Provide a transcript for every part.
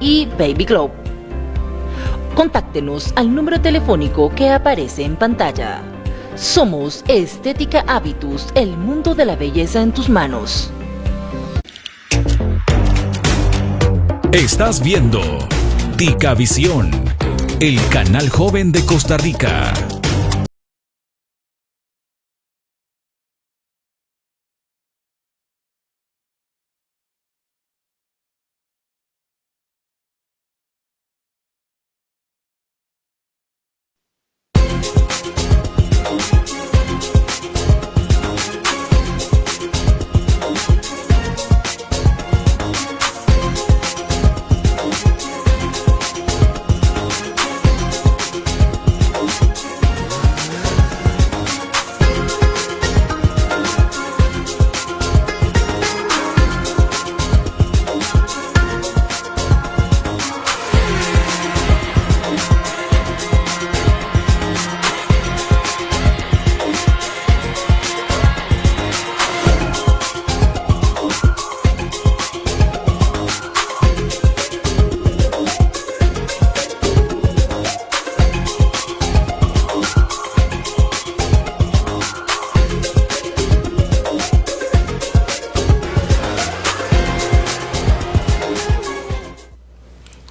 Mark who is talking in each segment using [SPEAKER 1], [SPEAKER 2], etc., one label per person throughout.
[SPEAKER 1] y Baby Glow. Contáctenos al número telefónico que aparece en pantalla. Somos Estética Habitus, el mundo de la belleza en tus manos.
[SPEAKER 2] Estás viendo Tica Visión, el canal joven de Costa Rica.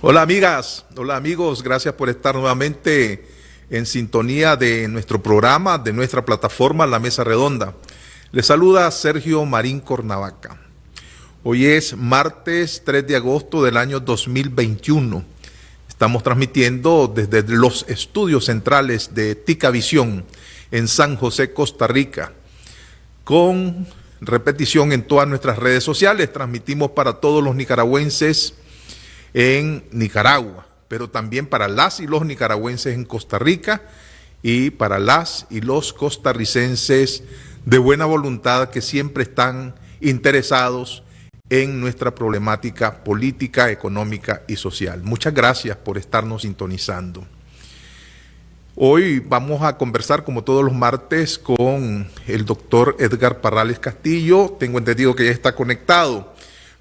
[SPEAKER 3] Hola amigas, hola amigos, gracias por estar nuevamente en sintonía de nuestro programa, de nuestra plataforma La Mesa Redonda. Les saluda Sergio Marín Cornavaca. Hoy es martes 3 de agosto del año 2021. Estamos transmitiendo desde los estudios centrales de Tica Visión en San José, Costa Rica, con repetición en todas nuestras redes sociales. Transmitimos para todos los nicaragüenses en Nicaragua, pero también para las y los nicaragüenses en Costa Rica y para las y los costarricenses de buena voluntad que siempre están interesados en nuestra problemática política, económica y social. Muchas gracias por estarnos sintonizando. Hoy vamos a conversar, como todos los martes, con el doctor Edgar Parrales Castillo. Tengo entendido que ya está conectado.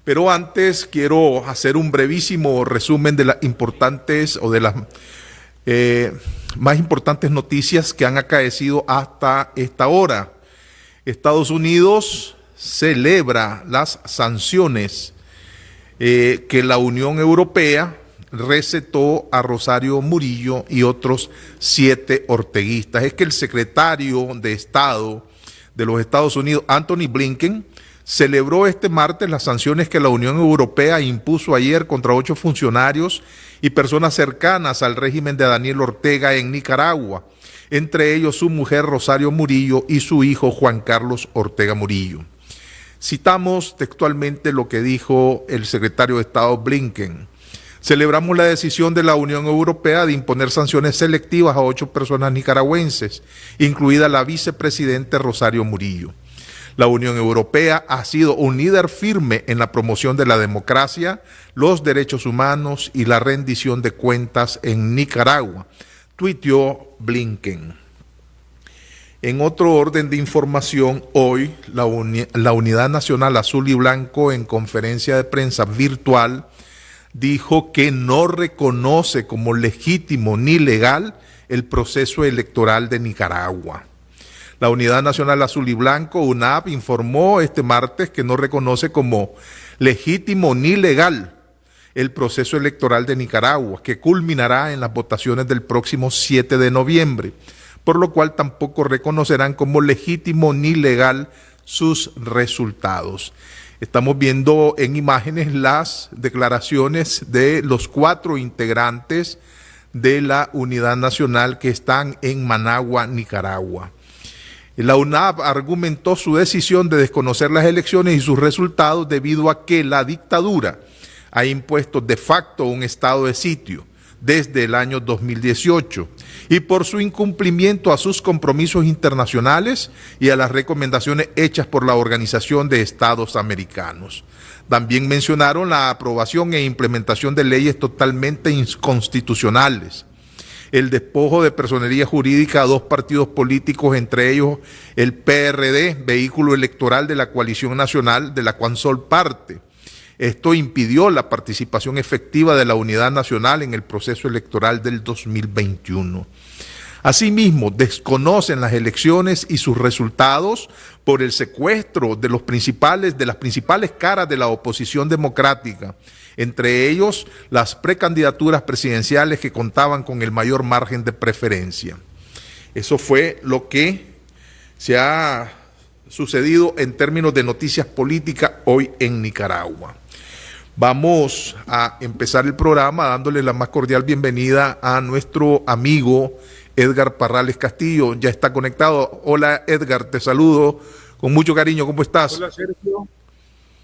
[SPEAKER 3] Pero antes quiero hacer un brevísimo resumen de las importantes o de las más importantes noticias que han acaecido hasta esta hora. Estados Unidos celebra las sanciones que la Unión Europea recetó a Rosario Murillo y otros 7 orteguistas. Es que el secretario de Estado de los Estados Unidos, Anthony Blinken, celebró este martes las sanciones que la Unión Europea impuso ayer contra 8 funcionarios y personas cercanas al régimen de Daniel Ortega en Nicaragua, entre ellos su mujer Rosario Murillo y su hijo Juan Carlos Ortega Murillo. Citamos textualmente lo que dijo el secretario de Estado Blinken. Celebramos la decisión de la Unión Europea de imponer sanciones selectivas a 8 personas nicaragüenses, incluida la vicepresidenta Rosario Murillo. La Unión Europea ha sido un líder firme en la promoción de la democracia, los derechos humanos y la rendición de cuentas en Nicaragua, tuiteó Blinken. En otro orden de información, hoy la Unidad Nacional Azul y Blanco, en conferencia de prensa virtual, dijo que no reconoce como legítimo ni legal el proceso electoral de Nicaragua. La Unidad Nacional Azul y Blanco, UNAB, informó este martes que no reconoce como legítimo ni legal el proceso electoral de Nicaragua, que culminará en las votaciones del próximo 7 de noviembre, por lo cual tampoco reconocerán como legítimo ni legal sus resultados. Estamos viendo en imágenes las declaraciones de los 4 integrantes de la Unidad Nacional que están en Managua, Nicaragua. La UNAB argumentó su decisión de desconocer las elecciones y sus resultados debido a que la dictadura ha impuesto de facto un estado de sitio desde el año 2018 y por su incumplimiento a sus compromisos internacionales y a las recomendaciones hechas por la Organización de Estados Americanos. También mencionaron la aprobación e implementación de leyes totalmente inconstitucionales, el despojo de personería jurídica a 2 partidos políticos, entre ellos el PRD, vehículo electoral de la coalición nacional de la cual son parte, Esto impidió la participación efectiva de la Unidad Nacional en el proceso electoral del 2021. Asimismo, desconocen las elecciones y sus resultados por el secuestro de las principales caras de la oposición democrática, entre ellos las precandidaturas presidenciales que contaban con el mayor margen de preferencia. Eso fue lo que se ha sucedido en términos de noticias políticas hoy en Nicaragua. Vamos a empezar el programa dándole la más cordial bienvenida a nuestro amigo Edgar Parrales Castillo. Ya está conectado. Hola Edgar, te saludo con mucho cariño. ¿Cómo estás?
[SPEAKER 4] Hola Sergio.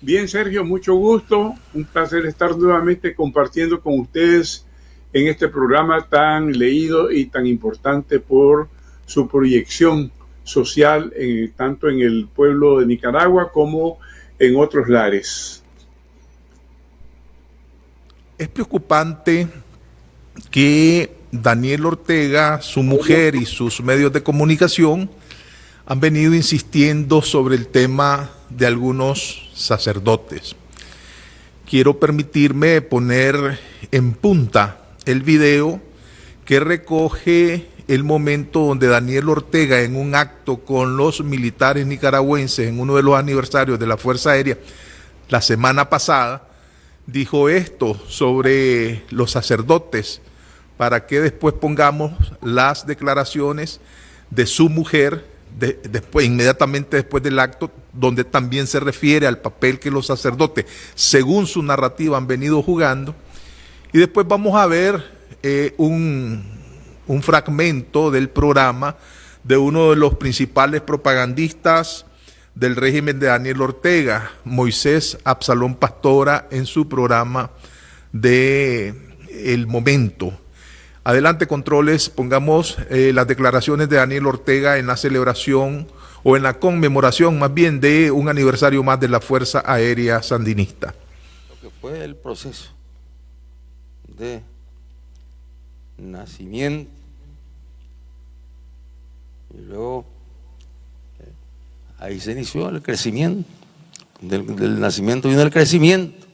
[SPEAKER 4] Bien Sergio, mucho gusto. Un placer estar nuevamente compartiendo con ustedes en este programa tan leído y tan importante por su proyección social, tanto en el pueblo de Nicaragua como en otros lares.
[SPEAKER 3] Es preocupante que Daniel Ortega, su mujer y sus medios de comunicación han venido insistiendo sobre el tema de algunos sacerdotes. Quiero permitirme poner en punta el video que recoge el momento donde Daniel Ortega, en un acto con los militares nicaragüenses en uno de los aniversarios de la Fuerza Aérea la semana pasada, dijo esto sobre los sacerdotes, para que después pongamos las declaraciones de su mujer inmediatamente después del acto, donde también se refiere al papel que los sacerdotes, según su narrativa, han venido jugando. Y después vamos a ver un fragmento del programa de uno de los principales propagandistas del régimen de Daniel Ortega, Moisés Absalón Pastora, en su programa de El Momento. Adelante, controles, pongamos las declaraciones de Daniel Ortega en la celebración o en la conmemoración más bien de un aniversario más de la Fuerza Aérea Sandinista.
[SPEAKER 5] Lo que fue el proceso de nacimiento y luego ahí se inició el crecimiento, del nacimiento vino el crecimiento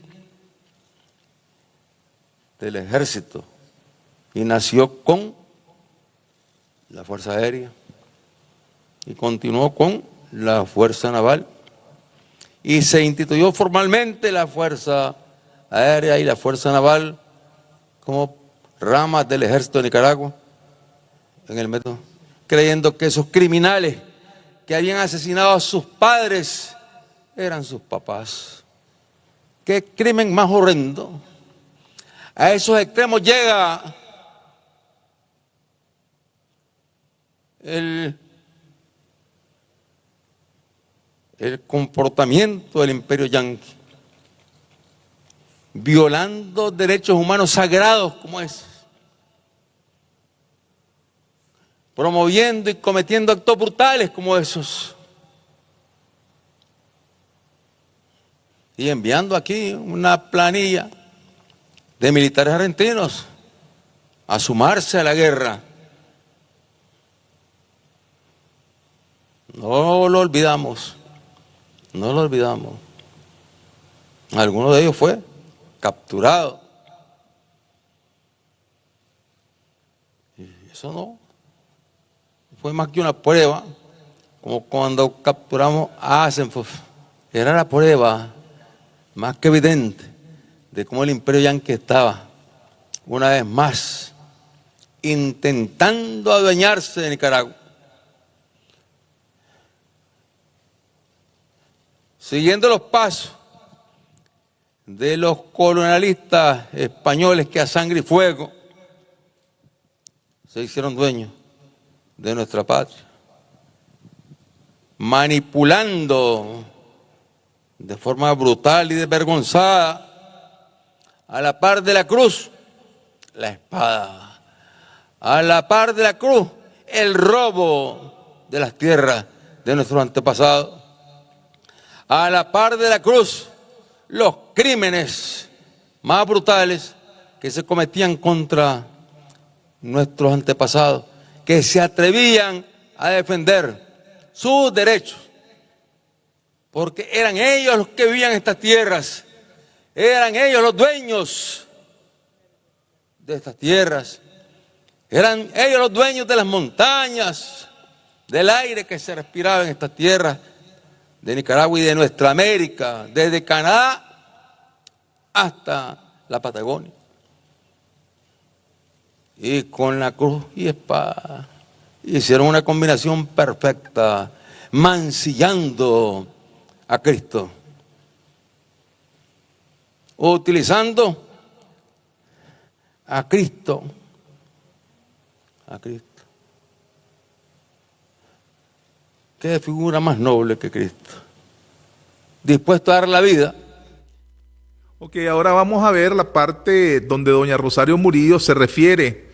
[SPEAKER 5] del ejército. Y nació con la Fuerza Aérea y continuó con la Fuerza Naval y se instituyó formalmente la Fuerza Aérea y la Fuerza Naval como ramas del Ejército de Nicaragua en el método, creyendo que esos criminales que habían asesinado a sus padres eran sus papás. ¡Qué crimen más horrendo! A esos extremos llega el comportamiento del imperio yanqui, violando derechos humanos sagrados como esos, promoviendo y cometiendo actos brutales como esos, y enviando aquí una planilla de militares argentinos a sumarse a la guerra. No lo olvidamos, no lo olvidamos. Alguno de ellos fue capturado. Y eso no fue más que una prueba, como cuando capturamos a Asenfof. Era la prueba más que evidente de cómo el imperio yanqui estaba, una vez más, intentando adueñarse de Nicaragua. Siguiendo los pasos de los colonialistas españoles que a sangre y fuego se hicieron dueños de nuestra patria, manipulando de forma brutal y desvergonzada, a la par de la cruz, la espada, a la par de la cruz, el robo de las tierras de nuestros antepasados, a la par de la cruz, los crímenes más brutales que se cometían contra nuestros antepasados, que se atrevían a defender sus derechos, porque eran ellos los que vivían estas tierras, eran ellos los dueños de estas tierras, eran ellos los dueños de las montañas, del aire que se respiraba en estas tierras de Nicaragua y de nuestra América, desde Canadá hasta la Patagonia. Y con la cruz y espada hicieron una combinación perfecta, mancillando a Cristo, utilizando a Cristo. ¿Qué figura más noble que Cristo? Dispuesto a dar la vida.
[SPEAKER 3] Ok, ahora vamos a ver la parte donde doña Rosario Murillo se refiere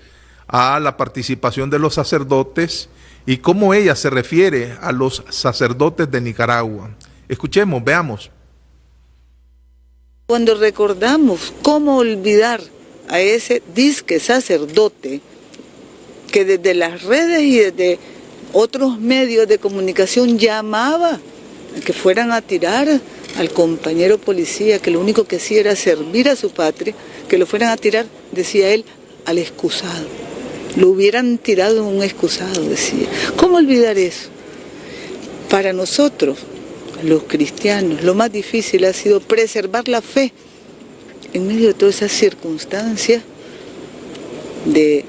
[SPEAKER 3] a la participación de los sacerdotes y cómo ella se refiere a los sacerdotes de Nicaragua. Escuchemos, veamos.
[SPEAKER 6] Cuando recordamos cómo olvidar a ese disque sacerdote que desde las redes y desde otros medios de comunicación llamaba a que fueran a tirar al compañero policía, que lo único que hacía era servir a su patria, que lo fueran a tirar, decía él, al excusado. Lo hubieran tirado en un excusado, decía. ¿Cómo olvidar eso? Para nosotros, los cristianos, lo más difícil ha sido preservar la fe en medio de todas esas circunstancias de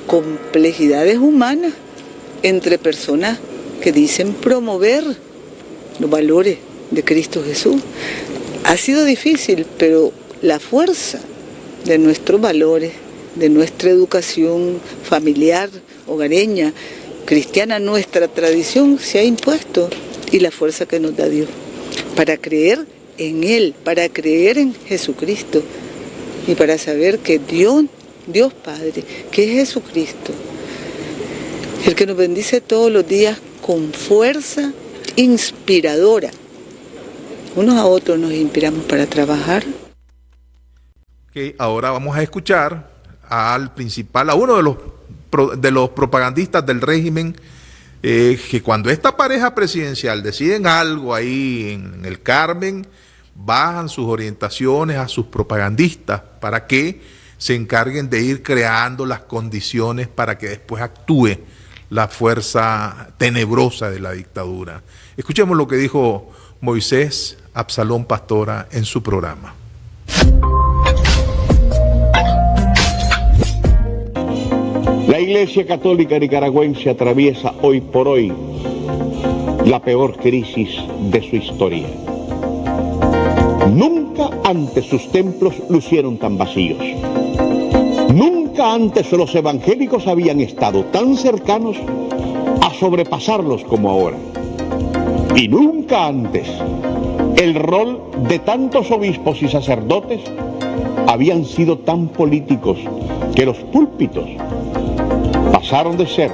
[SPEAKER 6] complejidades humanas entre personas que dicen promover los valores de Cristo Jesús. Ha sido difícil, pero la fuerza de nuestros valores, de nuestra educación familiar, hogareña, cristiana, nuestra tradición se ha impuesto, y la fuerza que nos da Dios para creer en Él, para creer en Jesucristo y para saber que Dios Padre, que es Jesucristo, el que nos bendice todos los días con fuerza inspiradora. Unos a otros nos inspiramos para trabajar.
[SPEAKER 3] Okay, ahora vamos a escuchar al principal, a uno de los propagandistas del régimen, que cuando esta pareja presidencial deciden algo ahí en el Carmen, bajan sus orientaciones a sus propagandistas para que se encarguen de ir creando las condiciones para que después actúe la fuerza tenebrosa de la dictadura. Escuchemos lo que dijo Moisés Absalón Pastora en su programa.
[SPEAKER 7] La Iglesia Católica Nicaragüense atraviesa hoy por hoy la peor crisis de su historia. Nunca antes sus templos lucieron tan vacíos. Nunca antes los evangélicos habían estado tan cercanos a sobrepasarlos como ahora. Y nunca antes el rol de tantos obispos y sacerdotes habían sido tan políticos que los púlpitos pasaron de ser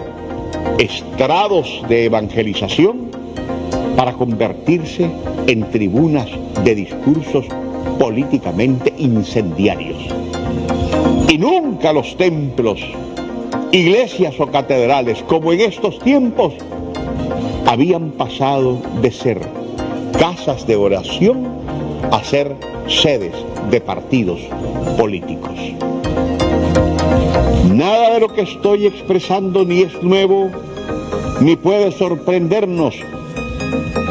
[SPEAKER 7] estrados de evangelización para convertirse en tribunas de discursos políticamente incendiarios. Y nunca los templos, iglesias o catedrales, como en estos tiempos, habían pasado de ser casas de oración a ser sedes de partidos políticos. Nada de lo que estoy expresando ni es nuevo, ni puede sorprendernos,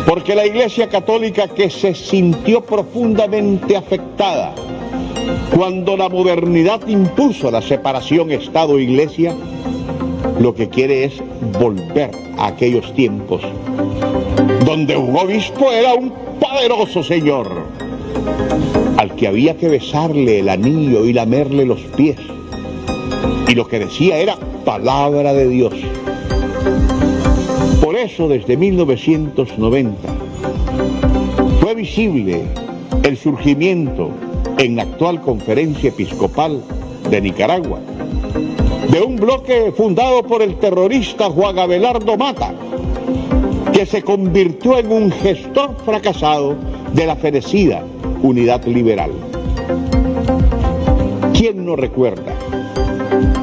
[SPEAKER 7] porque la Iglesia Católica, que se sintió profundamente afectada cuando la modernidad impuso la separación Estado-Iglesia, lo que quiere es volver a aquellos tiempos donde un obispo era un poderoso señor al que había que besarle el anillo y lamerle los pies, y lo que decía era palabra de Dios. Por eso, desde 1990 fue visible el surgimiento en la actual Conferencia Episcopal de Nicaragua de un bloque fundado por el terrorista Juan Abelardo Mata, que se convirtió en un gestor fracasado de la fenecida Unidad Liberal. ¿Quién no recuerda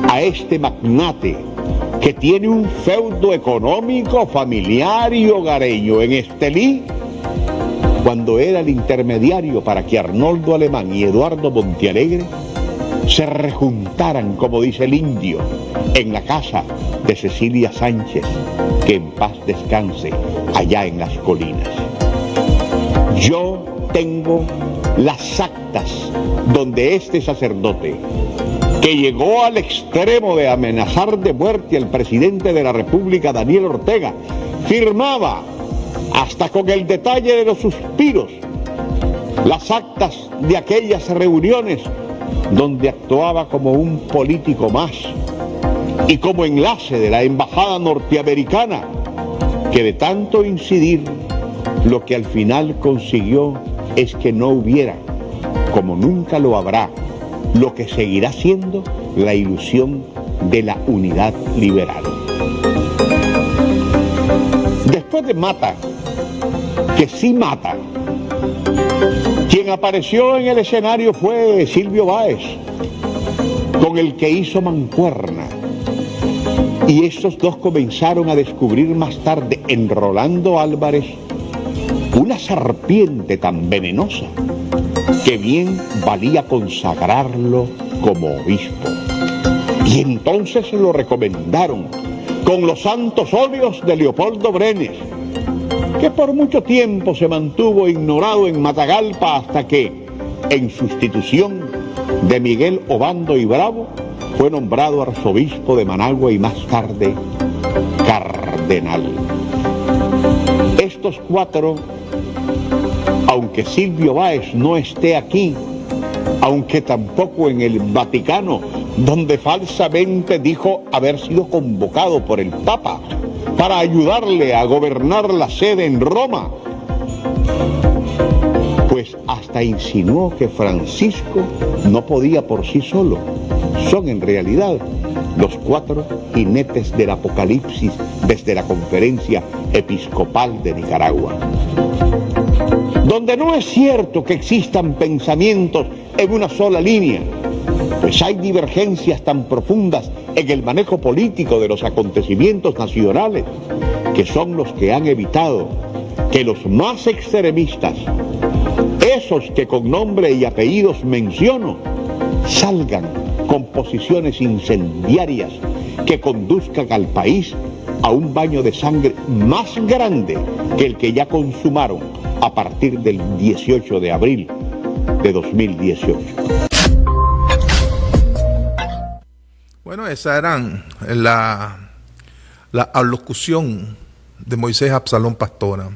[SPEAKER 7] a este magnate que tiene un feudo económico, familiar y hogareño en Estelí cuando era el intermediario para que Arnoldo Alemán y Eduardo Montealegre se rejuntaran, como dice el indio, en la casa de Cecilia Sánchez, que en paz descanse, allá en las colinas. Yo tengo las actas donde este sacerdote, que llegó al extremo de amenazar de muerte al presidente de la República, Daniel Ortega, firmaba, hasta con el detalle de los suspiros, las actas de aquellas reuniones donde actuaba como un político más y como enlace de la embajada norteamericana, que de tanto incidir, lo que al final consiguió es que no hubiera, como nunca lo habrá, lo que seguirá siendo la ilusión de la unidad liberal. Después de Mata, que sí mata, quien apareció en el escenario fue Silvio Báez, con el que hizo mancuerna. Y estos dos comenzaron a descubrir más tarde en Rolando Álvarez una serpiente tan venenosa que bien valía consagrarlo como obispo. Y entonces lo recomendaron con los santos óleos de Leopoldo Brenes, que por mucho tiempo se mantuvo ignorado en Matagalpa hasta que, en sustitución de Miguel Obando y Bravo, fue nombrado arzobispo de Managua y más tarde cardenal. Estos cuatro, aunque Silvio Báez no esté aquí, aunque tampoco en el Vaticano, donde falsamente dijo haber sido convocado por el Papa para ayudarle a gobernar la sede en Roma, pues hasta insinuó que Francisco no podía por sí solo. Son en realidad los cuatro jinetes del Apocalipsis desde la Conferencia Episcopal de Nicaragua. Donde no es cierto que existan pensamientos en una sola línea, pues hay divergencias tan profundas en el manejo político de los acontecimientos nacionales, que son los que han evitado que los más extremistas, esos que con nombre y apellidos menciono, salgan con posiciones incendiarias que conduzcan al país a un baño de sangre más grande que el que ya consumaron a partir del 18 de abril de 2018.
[SPEAKER 3] Bueno, esa era la alocución de Moisés Absalón Pastora.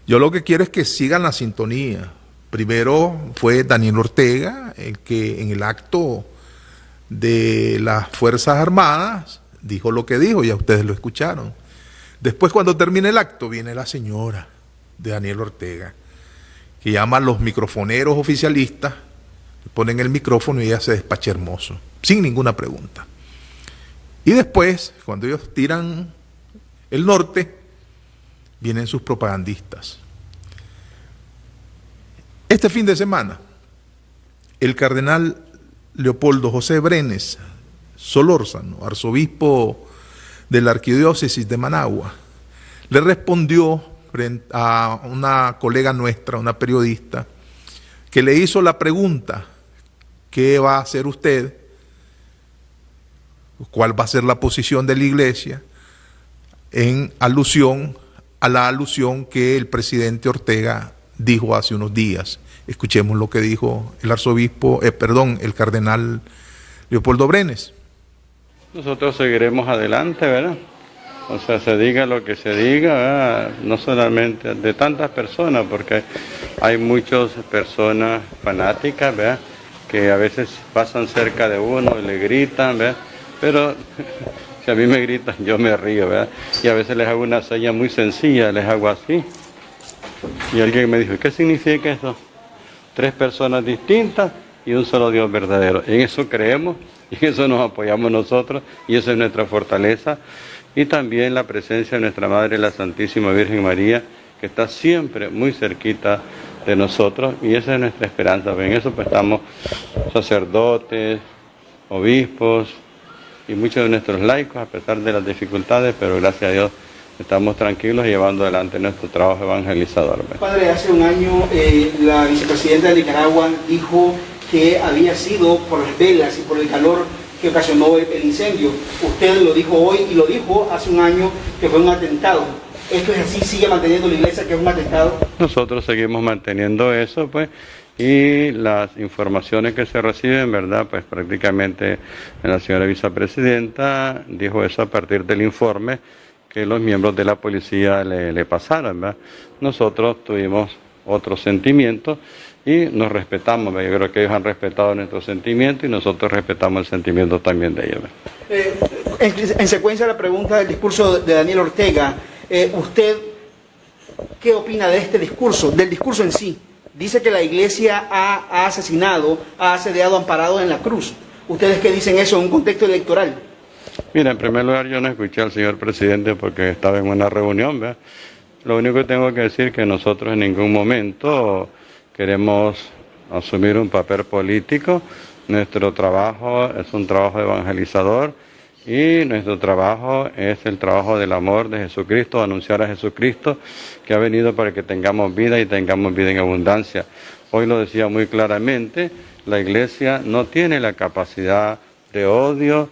[SPEAKER 3] Yo lo que quiero es que sigan la sintonía. Primero fue Daniel Ortega, el que en el acto de las Fuerzas Armadas dijo lo que dijo, ya ustedes lo escucharon. Después, cuando termina el acto, viene la señora de Daniel Ortega, que llama a los microfoneros oficialistas, le ponen el micrófono y ella se despacha hermoso, sin ninguna pregunta. Y después, cuando ellos tiran el norte, vienen sus propagandistas. Este fin de semana, el cardenal Leopoldo José Brenes Solórzano, arzobispo de la Arquidiócesis de Managua, le respondió a una colega nuestra, una periodista, que le hizo la pregunta: ¿qué va a hacer usted? ¿Cuál va a ser la posición de la Iglesia? En alusión a la alusión que el presidente Ortega dijo hace unos días. Escuchemos lo que dijo el cardenal Leopoldo Brenes.
[SPEAKER 8] Nosotros seguiremos adelante, ¿verdad? O sea, se diga lo que se diga, ¿verdad? No solamente de tantas personas, porque hay muchas personas fanáticas, ¿verdad? Que a veces pasan cerca de uno y le gritan, ¿verdad? Pero si a mí me gritan, yo me río, ¿verdad? Y a veces les hago una seña muy sencilla, les hago así. Y alguien me dijo, ¿qué significa eso? 3 personas distintas y un solo Dios verdadero. En eso creemos y en eso nos apoyamos nosotros y esa es nuestra fortaleza. Y también la presencia de nuestra Madre, la Santísima Virgen María, que está siempre muy cerquita de nosotros y esa es nuestra esperanza. En eso pues estamos sacerdotes, obispos y muchos de nuestros laicos, a pesar de las dificultades, pero gracias a Dios estamos tranquilos llevando adelante nuestro trabajo evangelizador.
[SPEAKER 9] Padre, hace un año la vicepresidenta de Nicaragua dijo que había sido por las velas y por el calor que ocasionó el incendio. Usted lo dijo hoy y lo dijo hace un año que fue un atentado. ¿Esto es así? ¿Sigue manteniendo la iglesia que es un atentado?
[SPEAKER 8] Nosotros seguimos manteniendo eso, pues, y las informaciones que se reciben, ¿verdad? Pues prácticamente la señora vicepresidenta dijo eso a partir del informe que los miembros de la policía le pasaron, ¿verdad? Nosotros tuvimos otros sentimientos y nos respetamos, ¿verdad? Yo creo que ellos han respetado nuestros sentimientos y nosotros respetamos el sentimiento también de ellos, ¿verdad?
[SPEAKER 9] En secuencia a la pregunta del discurso de Daniel Ortega, ¿usted qué opina de este discurso, del discurso en sí? Dice que la iglesia ha asesinado, ha asediado, amparado en la cruz. ¿Ustedes qué dicen eso en un contexto electoral?
[SPEAKER 8] Mira, en primer lugar yo no escuché al señor presidente porque estaba en una reunión, ¿verdad? Lo único que tengo que decir es que nosotros en ningún momento queremos asumir un papel político. Nuestro trabajo es un trabajo evangelizador y nuestro trabajo es el trabajo del amor de Jesucristo, anunciar a Jesucristo que ha venido para que tengamos vida y tengamos vida en abundancia. Hoy lo decía muy claramente, la iglesia no tiene la capacidad de odio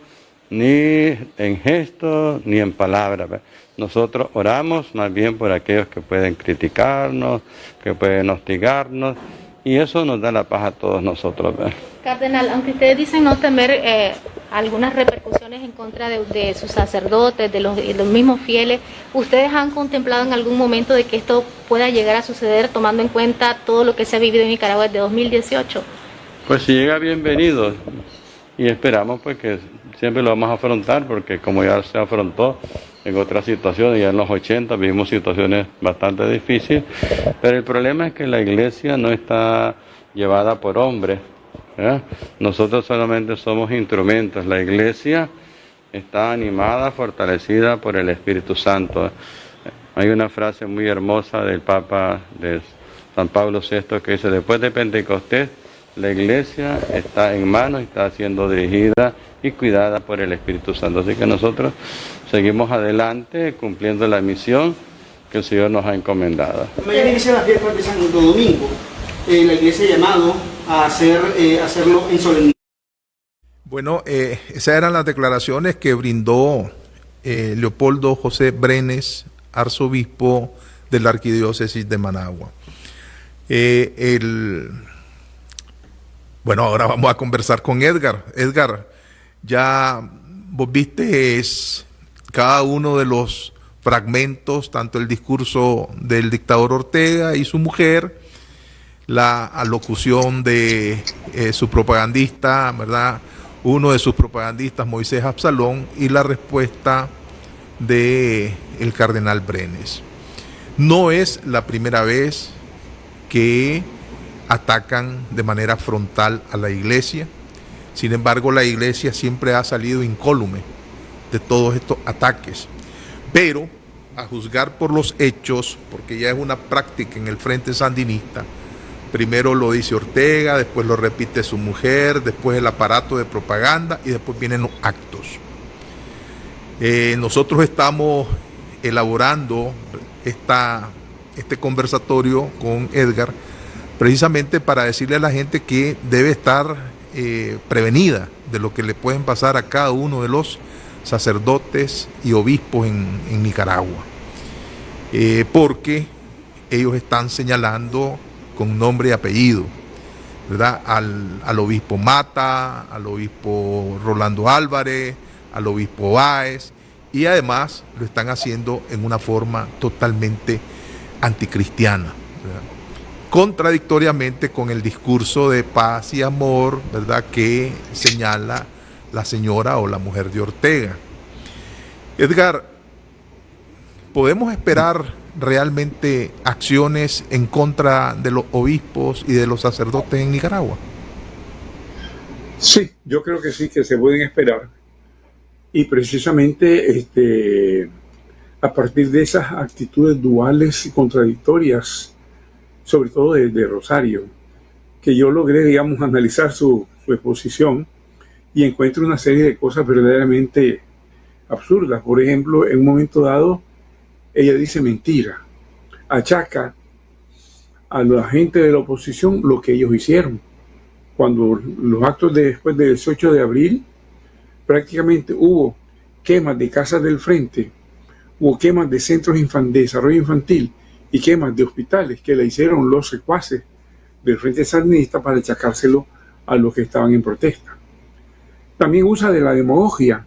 [SPEAKER 8] ni en gestos ni en palabras. Nosotros oramos más bien por aquellos que pueden criticarnos, que pueden hostigarnos, y eso nos da la paz a todos nosotros.
[SPEAKER 10] Cardenal, aunque ustedes dicen no temer algunas repercusiones en contra de sus sacerdotes, de los mismos fieles, ¿ustedes han contemplado en algún momento de que esto pueda llegar a suceder tomando en cuenta todo lo que se ha vivido en Nicaragua desde 2018?
[SPEAKER 8] Pues si llega, bienvenido, y esperamos pues que siempre lo vamos a afrontar, porque como ya se afrontó en otras situaciones, ya en los 80 vivimos situaciones bastante difíciles, pero el problema es que la iglesia no está llevada por hombres, ¿verdad? Nosotros solamente somos instrumentos. La iglesia está animada, fortalecida por el Espíritu Santo. Hay una frase muy hermosa del Papa de San Pablo VI que dice: después de Pentecostés, la iglesia está en manos, está siendo dirigida y cuidada por el Espíritu Santo. Así que nosotros seguimos adelante cumpliendo la misión que el Señor nos ha encomendado.
[SPEAKER 9] Mañana inicia la fiesta de Santo Domingo. La iglesia ha llamado a hacerlo en solemnidad.
[SPEAKER 3] Bueno, esas eran las declaraciones que brindó Leopoldo José Brenes, arzobispo de la Arquidiócesis de Managua. Bueno, ahora vamos a conversar con Edgar. Edgar, ya vos viste cada uno de los fragmentos, tanto el discurso del dictador Ortega y su mujer, la alocución de su propagandista, ¿verdad? Uno de sus propagandistas, Moisés Absalón, y la respuesta de el cardenal Brenes. No es la primera vez que atacan de manera frontal a la iglesia. Sin embargo, la iglesia siempre ha salido incólume de todos estos ataques. Pero, a juzgar por los hechos, porque ya es una práctica en el Frente Sandinista, primero lo dice Ortega, después lo repite su mujer, después el aparato de propaganda y después vienen los actos. Nosotros estamos elaborando este conversatorio con Edgar precisamente para decirle a la gente que debe estar prevenida de lo que le pueden pasar a cada uno de los sacerdotes y obispos en Nicaragua, porque ellos están señalando con nombre y apellido, ¿verdad? Al obispo Mata, al obispo Rolando Álvarez, al obispo Báez, y además lo están haciendo en una forma totalmente anticristiana, ¿verdad? Contradictoriamente con el discurso de paz y amor, ¿verdad?, que señala la señora o la mujer de Ortega. Edgar, ¿podemos esperar realmente acciones en contra de los obispos y de los sacerdotes en Nicaragua?
[SPEAKER 4] Sí, yo creo que sí, que se pueden esperar. Y precisamente a partir de esas actitudes duales y contradictorias, sobre todo de Rosario, que yo logré, digamos, analizar su exposición y encuentro una serie de cosas verdaderamente absurdas. Por ejemplo, en un momento dado, ella dice mentira, achaca a la gente de la oposición lo que ellos hicieron. Cuando los actos después del 18 de abril, prácticamente hubo quemas de casas del frente, hubo quemas de centros de desarrollo infantil y quemas de hospitales que le hicieron los secuaces del Frente Sandinista para achacárselo a los que estaban en protesta. También usa de la demagogia,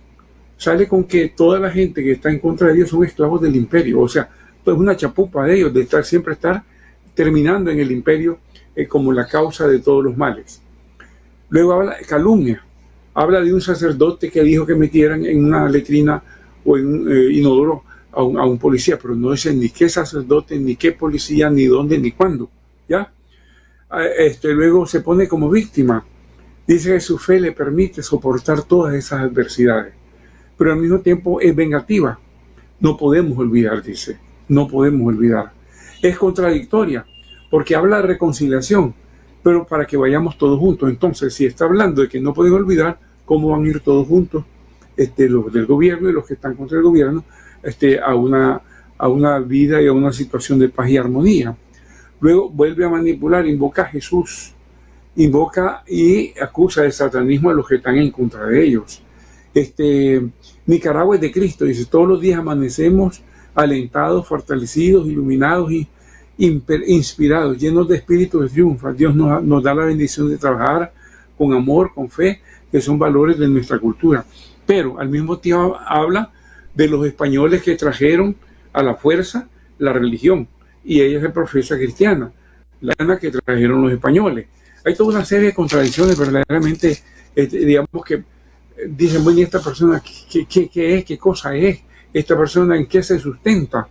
[SPEAKER 4] sale con que toda la gente que está en contra de ellos son esclavos del imperio, o sea, pues una chapupa de ellos, de siempre estar terminando en el imperio como la causa de todos los males. Luego habla de calumnia, habla de un sacerdote que dijo que metieran en una letrina o en un inodoro a un policía, pero no dice ni qué sacerdote, ni qué policía, ni dónde, ni cuándo, ¿ya? Luego se pone como víctima, dice que su fe le permite soportar todas esas adversidades, pero al mismo tiempo es vengativa. No podemos olvidar, dice, no podemos olvidar. Es contradictoria, porque habla de reconciliación, pero para que vayamos todos juntos. Entonces, si está hablando de que no pueden olvidar, ¿cómo van a ir todos juntos, los del gobierno y los que están contra el gobierno, a una vida y a una situación de paz y armonía? Luego vuelve a manipular, invoca a Jesús, invoca y acusa de satanismo a los que están en contra de ellos. Nicaragua es de Cristo, dice, todos los días amanecemos alentados, fortalecidos, iluminados y inspirados, llenos de espíritu de triunfo. Dios nos da la bendición de trabajar con amor, con fe, que son valores de nuestra cultura. Pero al mismo tiempo habla de los españoles que trajeron a la fuerza la religión, y ella se profesa cristiana, la que trajeron los españoles. Hay toda una serie de contradicciones verdaderamente, digamos que dicen, bueno, ¿y esta persona qué es? ¿Qué cosa es? ¿Esta persona en qué se sustenta?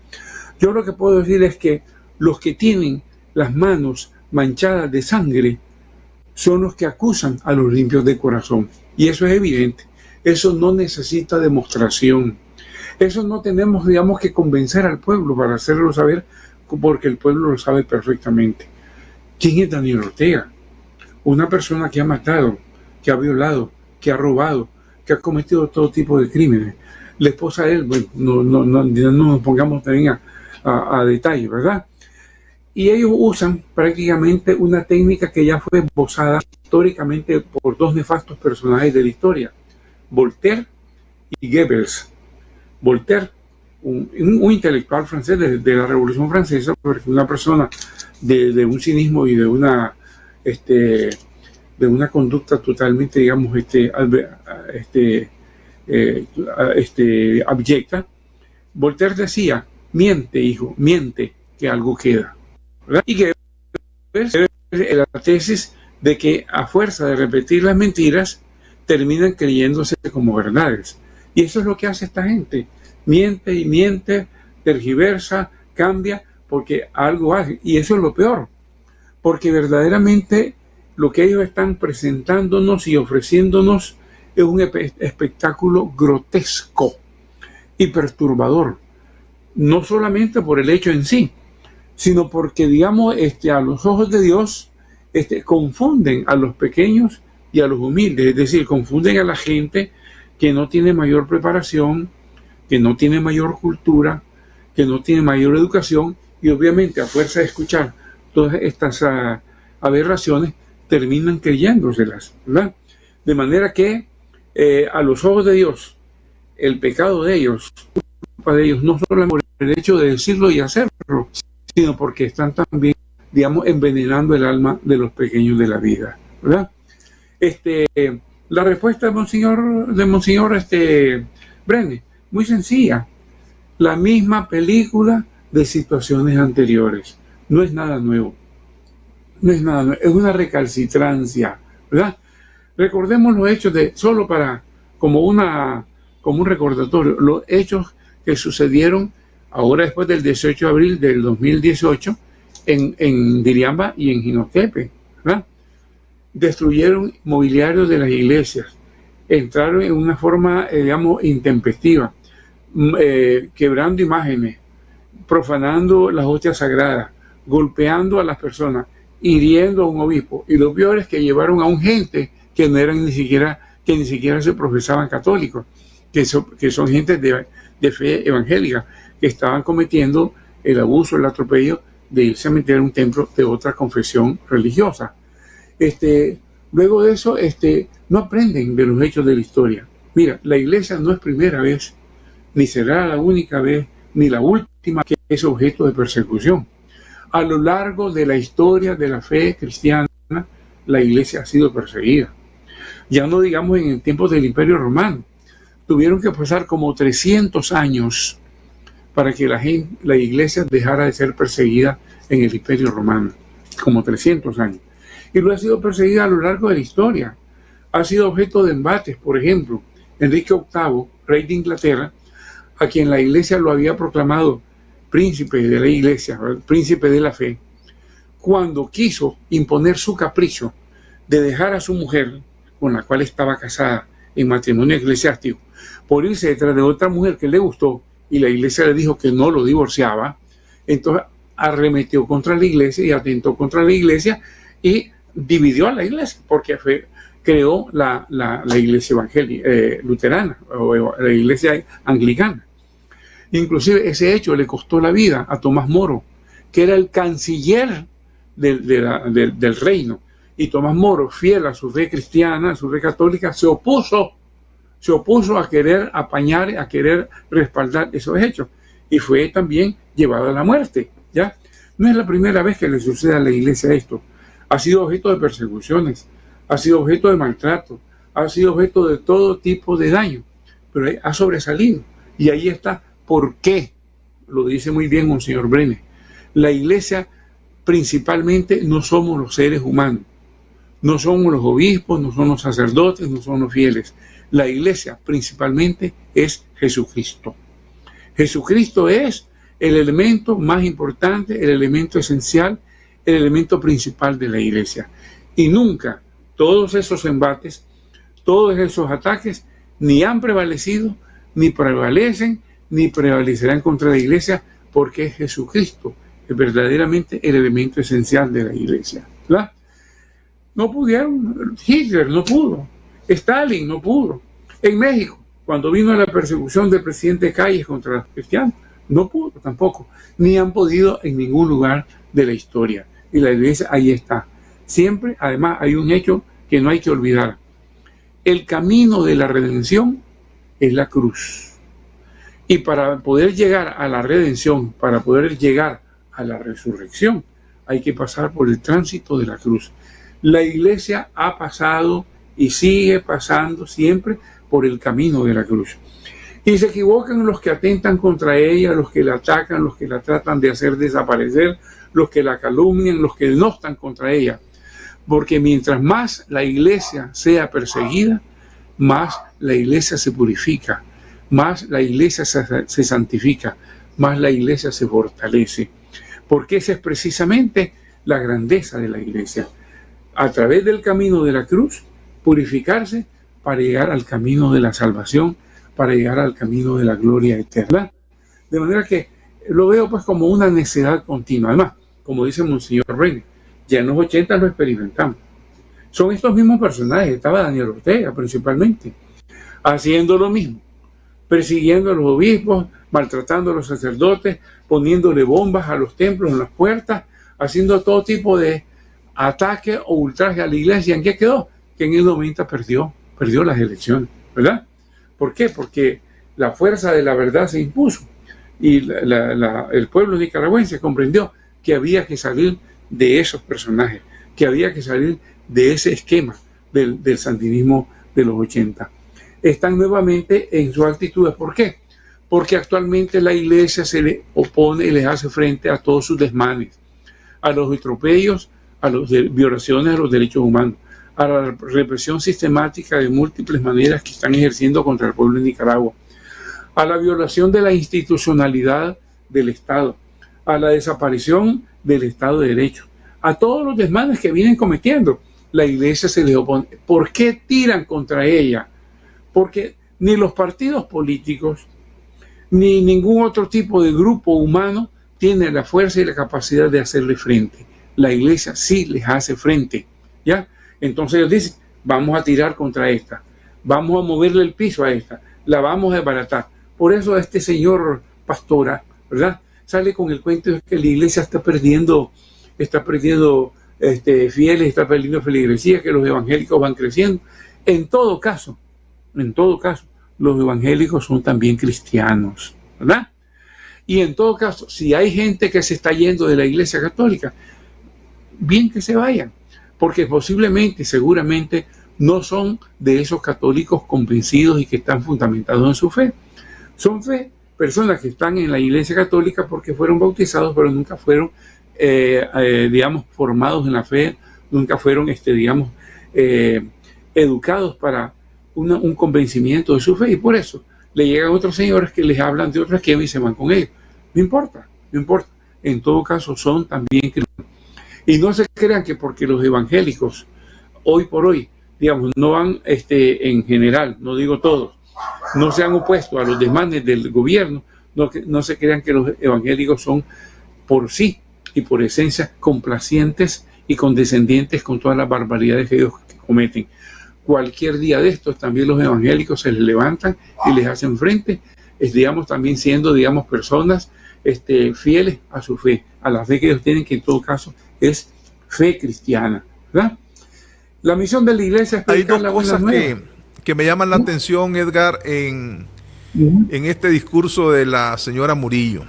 [SPEAKER 4] Yo lo que puedo decir es que los que tienen las manos manchadas de sangre son los que acusan a los limpios de corazón. Y eso es evidente. Eso no necesita demostración. Eso no tenemos, digamos, que convencer al pueblo para hacerlo saber, porque el pueblo lo sabe perfectamente. ¿Quién es Daniel Ortega? Una persona que ha matado, que ha violado, que ha robado, que ha cometido todo tipo de crímenes. La esposa de él, bueno, no nos pongamos también a detalle, ¿verdad? Y ellos usan prácticamente una técnica que ya fue esbozada históricamente por dos nefastos personajes de la historia, Voltaire y Goebbels. Voltaire, un intelectual francés de la Revolución Francesa, porque una persona de un cinismo y de una conducta totalmente, digamos, abyecta. Voltaire decía, miente, hijo, miente, que algo queda, ¿verdad? Y que la tesis de que a fuerza de repetir las mentiras terminan creyéndose como verdades. Y eso es lo que hace esta gente. Miente y miente, tergiversa, cambia, porque algo hace. Y eso es lo peor, porque verdaderamente lo que ellos están presentándonos y ofreciéndonos es un espectáculo grotesco y perturbador. No solamente por el hecho en sí, sino porque, digamos, a los ojos de Dios, confunden a los pequeños y a los humildes. Es decir, confunden a la gente que no tiene mayor preparación, que no tiene mayor cultura, que no tiene mayor educación, y obviamente a fuerza de escuchar todas estas aberraciones, terminan creyéndoselas, ¿verdad? De manera que a los ojos de Dios, el pecado de ellos, culpa de ellos, no solo por el hecho de decirlo y hacerlo, sino porque están también, digamos, envenenando el alma de los pequeños de la vida, ¿verdad? La respuesta de Monseñor Brenes, muy sencilla. La misma película de situaciones anteriores. No es nada nuevo. No es nada nuevo. Es una recalcitrancia, ¿verdad? Recordemos los hechos solo como un recordatorio, los hechos que sucedieron ahora después del 18 de abril del 2018 en Diriamba y en Jinotepe, ¿verdad? Destruyeron mobiliario de las iglesias, entraron en una forma, digamos, intempestiva, quebrando imágenes, profanando las hostias sagradas, golpeando a las personas, hiriendo a un obispo. Y lo peor es que llevaron a un gente que no eran ni siquiera se profesaban católicos, que son gente de fe evangélica, estaban cometiendo el abuso, el atropello de irse a meter en un templo de otra confesión religiosa. Luego de eso, no aprenden de los hechos de la historia. Mira, la iglesia no es primera vez, ni será la única vez, ni la última que es objeto de persecución. A lo largo de la historia de la fe cristiana, la iglesia ha sido perseguida. Ya no digamos en tiempos del Imperio Romano. Tuvieron que pasar como 300 años para que la iglesia dejara de ser perseguida en el Imperio Romano. Como 300 años. Y lo ha sido perseguida a lo largo de la historia. Ha sido objeto de embates. Por ejemplo, Enrique VIII, rey de Inglaterra, a quien la iglesia lo había proclamado príncipe de la iglesia, príncipe de la fe, cuando quiso imponer su capricho de dejar a su mujer, con la cual estaba casada en matrimonio eclesiástico, por irse detrás de otra mujer que le gustó, y la iglesia le dijo que no lo divorciaba, entonces arremetió contra la iglesia y atentó contra la iglesia y dividió a la iglesia, porque creó la iglesia evangélica luterana o la iglesia anglicana. Inclusive ese hecho le costó la vida a Tomás Moro, que era el canciller del reino. Y Tomás Moro, fiel a su fe cristiana, a su fe católica, se opuso a querer apañar, a querer respaldar esos hechos. Y fue también llevado a la muerte, ¿ya? No es la primera vez que le sucede a la iglesia esto. Ha sido objeto de persecuciones, ha sido objeto de maltrato, ha sido objeto de todo tipo de daño, pero ha sobresalido. Y ahí está por qué, lo dice muy bien Monseñor Brenes. La iglesia principalmente no somos los seres humanos, no somos los obispos, no son los sacerdotes, no son los fieles. La iglesia principalmente es Jesucristo. Jesucristo es el elemento más importante, el elemento esencial, el elemento principal de la iglesia. Y nunca todos esos embates, todos esos ataques, ni han prevalecido, ni prevalecen, ni prevalecerán contra la iglesia, porque es Jesucristo es verdaderamente el elemento esencial de la iglesia, ¿verdad? No pudieron, Hitler no pudo, Stalin no pudo. En México, cuando vino la persecución del presidente Calles contra los cristianos, no pudo tampoco, ni han podido en ningún lugar de la historia. Y la iglesia ahí está. Siempre, además, hay un hecho que no hay que olvidar. El camino de la redención es la cruz. Y para poder llegar a la redención, para poder llegar a la resurrección, hay que pasar por el tránsito de la cruz. La iglesia ha pasado y sigue pasando siempre por el camino de la cruz. Y se equivocan los que atentan contra ella, los que la atacan, los que la tratan de hacer desaparecer, los que la calumnian, los que no están contra ella. Porque mientras más la iglesia sea perseguida, más la iglesia se purifica, más la iglesia se santifica, más la iglesia se fortalece. Porque esa es precisamente la grandeza de la iglesia. A través del camino de la cruz, purificarse para llegar al camino de la salvación, para llegar al camino de la gloria eterna. De manera que lo veo pues como una necedad continua. Además, como dice Monseñor Brenes, ya en los 80 lo experimentamos. Son estos mismos personajes, estaba Daniel Ortega principalmente, haciendo lo mismo, persiguiendo a los obispos, maltratando a los sacerdotes, poniéndole bombas a los templos, en las puertas, haciendo todo tipo de ataque o ultraje a la iglesia. ¿En qué quedó? Que en el 90 perdió las elecciones, ¿verdad? ¿Por qué? Porque la fuerza de la verdad se impuso y el pueblo nicaragüense comprendió que había que salir de esos personajes, que había que salir de ese esquema del sandinismo de los 80. Están nuevamente en sus actitudes. ¿Por qué? Porque actualmente la iglesia se le opone y les hace frente a todos sus desmanes, a los atropellos, a las violaciones a los derechos humanos, a la represión sistemática de múltiples maneras que están ejerciendo contra el pueblo de Nicaragua, a la violación de la institucionalidad del Estado, a la desaparición del Estado de Derecho, a todos los desmanes que vienen cometiendo. La iglesia se les opone. ¿Por qué tiran contra ella? Porque ni los partidos políticos, ni ningún otro tipo de grupo humano tiene la fuerza y la capacidad de hacerle frente. La iglesia sí les hace frente, ¿ya? Entonces ellos dicen, vamos a tirar contra esta, vamos a moverle el piso a esta, la vamos a desbaratar. Por eso este señor Pastora ¿verdad? Sale con el cuento de que la iglesia está perdiendo fieles, está perdiendo feligresía, que los evangélicos van creciendo. En todo caso, los evangélicos son también cristianos, ¿verdad? Y en todo caso, si hay gente que se está yendo de la Iglesia Católica, bien que se vayan, porque posiblemente, seguramente, no son de esos católicos convencidos y que están fundamentados en su fe. Son personas que están en la Iglesia Católica porque fueron bautizados, pero nunca fueron, formados en la fe, nunca fueron, educados para un convencimiento de su fe, y por eso le llegan otros señores que les hablan de otro esquema y se van con ellos. No importa. En todo caso, son también cristianos. Y no se crean que porque los evangélicos, hoy por hoy, no han, en general, no digo todos, no se han opuesto a los desmanes del gobierno, no se crean que los evangélicos son por sí y por esencia complacientes y condescendientes con todas las barbaridades que ellos cometen. Cualquier día de estos también los evangélicos se les levantan y les hacen frente, también siendo, personas fieles a su fe, a la fe que ellos tienen, que en todo caso es fe cristiana, ¿verdad? La misión de la iglesia es predicar la buena nueva.
[SPEAKER 3] Hay dos cosas que me llaman la atención, Edgar, en este discurso de la señora Murillo.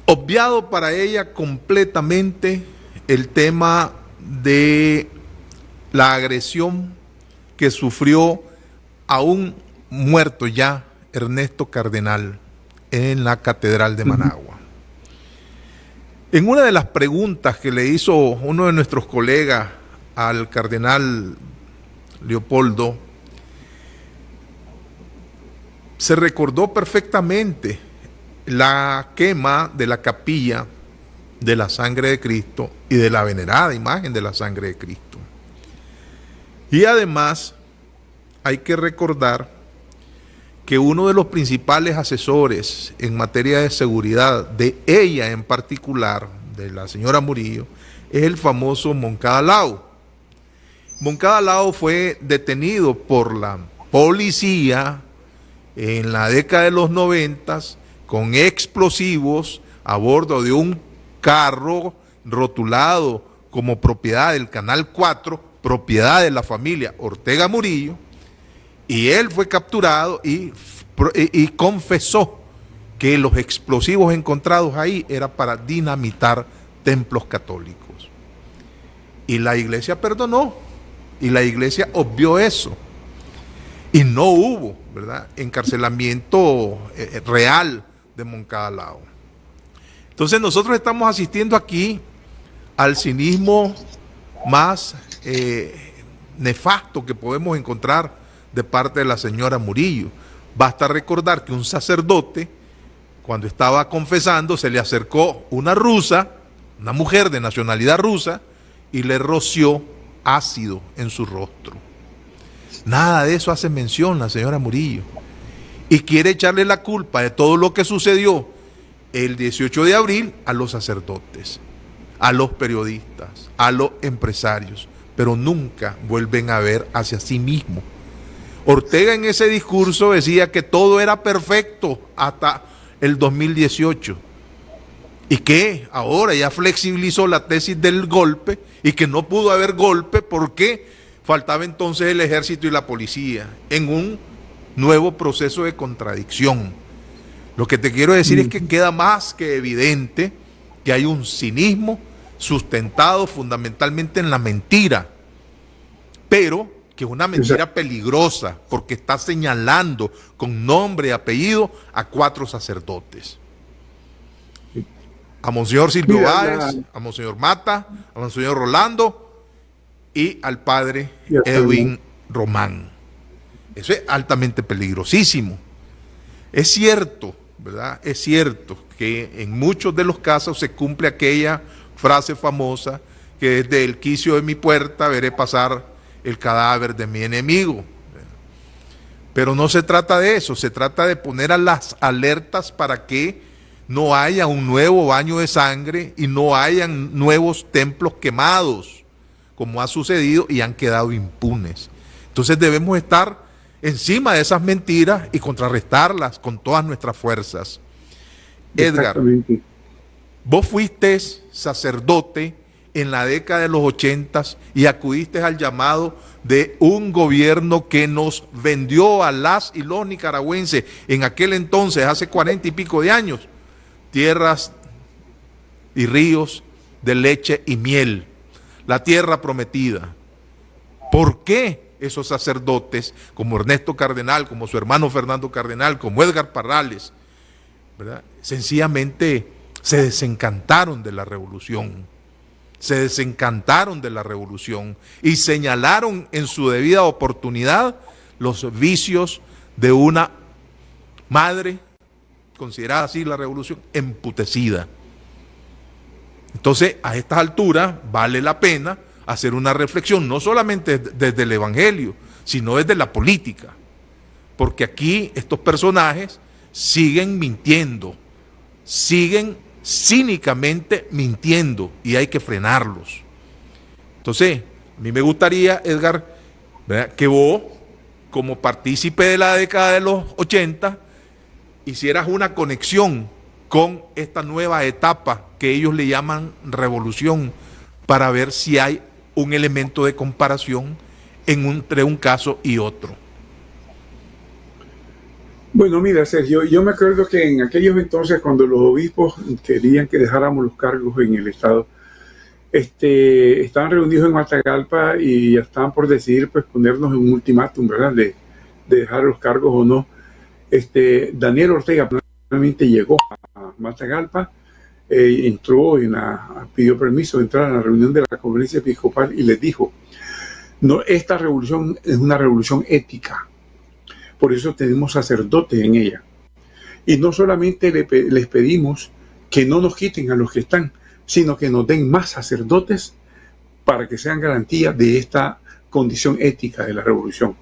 [SPEAKER 3] Obviado para ella completamente el tema de la agresión que sufrió a un muerto ya, Ernesto Cardenal, en la Catedral de Managua. En una de las preguntas que le hizo uno de nuestros colegas al cardenal Leopoldo, se recordó perfectamente la quema de la capilla de la sangre de Cristo y de la venerada imagen de la sangre de Cristo. Y además hay que recordar que uno de los principales asesores en materia de seguridad, de ella en particular, de la señora Murillo, es el famoso Moncada Lao. Moncada Lao fue detenido por la policía en la década de los 90 con explosivos a bordo de un carro rotulado como propiedad del Canal 4, propiedad de la familia Ortega Murillo, y él fue capturado y confesó que los explosivos encontrados ahí era para dinamitar templos católicos. Y la iglesia perdonó, y la iglesia obvió eso. Y no hubo, ¿verdad?, encarcelamiento real de Moncada Lao. Entonces nosotros estamos asistiendo aquí al cinismo más nefasto que podemos encontrar de parte de la señora Murillo. Basta recordar que un sacerdote, cuando estaba confesando, se le acercó una rusa, una mujer de nacionalidad rusa, y le roció ácido en su rostro. Nada de eso hace mención la señora Murillo. Y quiere echarle la culpa de todo lo que sucedió el 18 de abril a los sacerdotes, a los periodistas, a los empresarios, pero nunca vuelven a ver hacia sí mismo. Ortega en ese discurso decía que todo era perfecto hasta el 2018 y que ahora ya flexibilizó la tesis del golpe y que no pudo haber golpe porque faltaba entonces el ejército y la policía en un nuevo proceso de contradicción. Lo que te quiero decir es que queda más que evidente que hay un cinismo sustentado fundamentalmente en la mentira, pero que es una mentira peligrosa porque está señalando con nombre y apellido a 4 sacerdotes. A Monseñor Silvio Báez, a Monseñor Mata, a Monseñor Rolando y al padre Edwin Román. Eso es altamente peligrosísimo. Es cierto, ¿verdad? Es cierto que en muchos de los casos se cumple aquella frase famosa que desde el quicio de mi puerta veré pasar el cadáver de mi enemigo. Pero no se trata de eso, se trata de poner a las alertas para que no haya un nuevo baño de sangre y no hayan nuevos templos quemados, como ha sucedido y han quedado impunes. Entonces debemos estar encima de esas mentiras y contrarrestarlas con todas nuestras fuerzas. Edgar, vos fuiste sacerdote en la década de los 80 y acudiste al llamado de un gobierno que nos vendió a las y los nicaragüenses en aquel entonces, hace 40 y pico de años, tierras y ríos de leche y miel, la tierra prometida. ¿Por qué esos sacerdotes, como Ernesto Cardenal, como su hermano Fernando Cardenal, como Edgar Parrales, ¿verdad?, sencillamente se desencantaron de la revolución? Se desencantaron de la revolución y señalaron en su debida oportunidad los vicios de una madre, considerada así la revolución, emputecida. Entonces, a estas alturas vale la pena hacer una reflexión, no solamente desde el Evangelio, sino desde la política, porque aquí estos personajes siguen mintiendo, siguen cínicamente mintiendo y hay que frenarlos. Entonces, a mí me gustaría, Edgar, ¿verdad?, que vos, como partícipe de la década de los 80, hicieras una conexión con esta nueva etapa que ellos le llaman revolución, para ver si hay un elemento de comparación entre un caso y otro.
[SPEAKER 4] Bueno, mira, Sergio, yo me acuerdo que en aquellos entonces, cuando los obispos querían que dejáramos los cargos en el Estado, estaban reunidos en Matagalpa y ya estaban por decidir, pues, ponernos en un ultimátum, ¿verdad?, de dejar los cargos o no. Daniel Ortega finalmente llegó a Matagalpa, entró pidió permiso de entrar a la reunión de la conferencia episcopal y les dijo: no, esta revolución es una revolución ética. Por eso tenemos sacerdotes en ella. Y no solamente les pedimos que no nos quiten a los que están, sino que nos den más sacerdotes para que sean garantía de esta condición ética de la revolución.